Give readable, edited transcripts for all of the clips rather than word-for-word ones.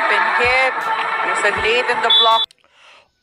open hit. There's a late in the block.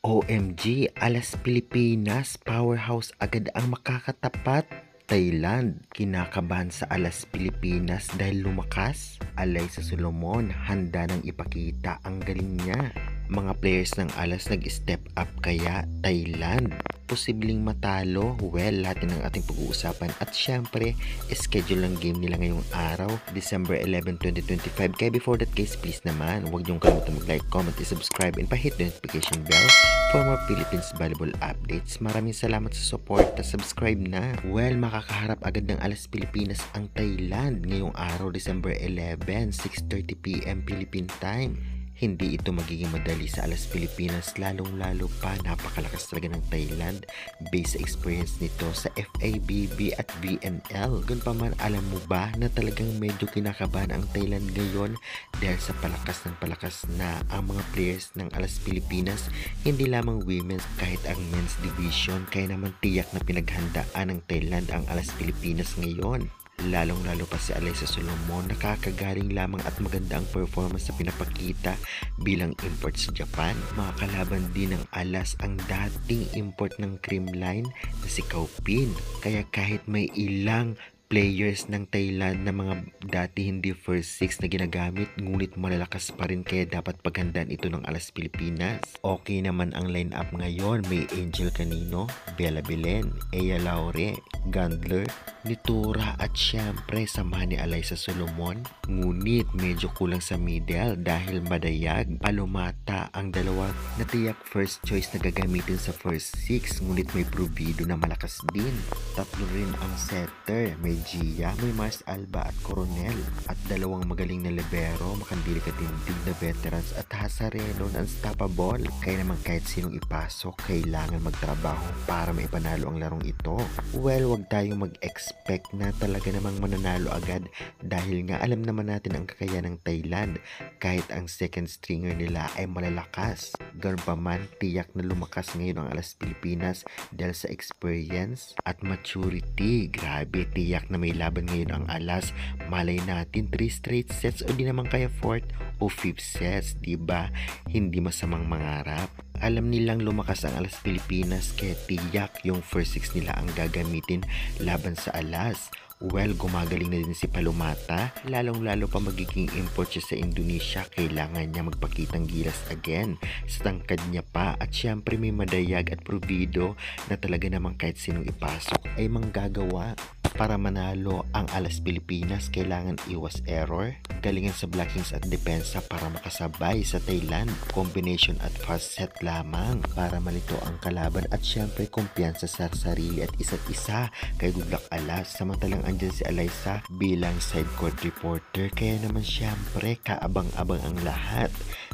OMG, Alas Pilipinas, powerhouse agad ang makakatapat. Thailand, kinakabahan sa Alas Pilipinas dahil lumakas. Alyssa Solomon, handa nang ipakita ang galing niya. Mga players ng Alas nag-step up kaya Thailand posibleng matalo. Well, lahat ng ating pag-uusapan at syempre, schedule ng game nila ngayong araw, December 11, 2025. Kaya before that guys, please naman, huwag niyong kalimutan mag-like, comment, subscribe, and pa-hit the notification bell for more Philippines volleyball updates. Maraming salamat sa support at subscribe na. Well, makakaharap agad ng Alas Pilipinas ang Thailand ngayong araw, December 11, 6:30 PM Philippine time. Hindi ito magiging madali sa Alas Pilipinas, lalong-lalo pa napakalakas talaga ng Thailand based sa experience nito sa FIVB at VNL. Ganun pa man, alam mo ba na talagang medyo kinakabahan ang Thailand ngayon dahil sa palakas na ang mga players ng Alas Pilipinas, hindi lamang women's, kahit ang men's division. Kaya naman tiyak na pinaghandaan ng Thailand ang Alas Pilipinas ngayon. Lalong-lalo pa si Alyssa Solomon, nakakagaling lamang at maganda ang performance na pinapakita bilang import sa Japan. Mga kalaban din ng Alas ang dating import ng Creamline na si Kaupin. Kaya kahit may ilang players ng Thailand na mga dati hindi first six na ginagamit, ngunit malalakas pa rin, kaya dapat paghandaan ito ng Alas Pilipinas. Okay naman ang lineup ngayon, may Angel Canino, Bella Belen, Ea Laure, Gandler, Nitura at syempre samahan ni Alyssa Solomon. Ngunit medyo kulang sa middle dahil Madayag, Palomata ang dalawa na tiyak first choice na gagamitin sa first six, ngunit may Provido na malakas din. Tatlo rin ang setter, may Gia, may Mars Alba at Coronel, at dalawang magaling na libero, makandili katindig na veterans at Hasareno na unstoppable. Kaya naman kahit sinong ipasok, kailangan magtrabaho para maipanalo ang larong ito. Well, wag tayong mag-expect na talaga namang mananalo agad dahil nga alam naman natin ang kakayahan ng Thailand kahit ang second stringer nila ay malalakas. Ganun pa man, tiyak na lumakas ngayon ang Alas Pilipinas dahil sa experience at maturity. Grabe, tiyak na may laban ngayon ang Alas. Malay natin 3 straight sets o di naman kaya 4th o 5th sets, diba? Hindi masamang mangarap. Alam nilang lumakas ang Alas Pilipinas kaya tiyak yung first six nila ang gagamitin laban sa Alas. Well, gumagaling na din si Palomata, lalong-lalo pa magiging import siya sa Indonesia. Kailangan niya magpakitang gilas again sa tangkad niya pa, at syempre may Madayag at Provido na talaga namang kahit sinong ipasok ay manggagawa. Para manalo ang Alas Pilipinas, kailangan iwas error, galingan sa blockings at depensa para makasabay sa Thailand. Combination at fast set lamang para malito ang kalaban, at syempre kumpiyansa sa sarili at isa't isa. Kay good luck Alas, samantalang andyan si Alyssa bilang side court reporter, kaya naman syempre kaabang-abang ang lahat.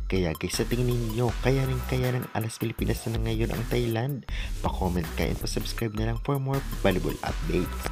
Kaya guys, sa tingin ninyo, kaya ng Alas Pilipinas na ngayon ang Thailand? Pa-comment kayo and pa-subscribe na lang for more volleyball updates.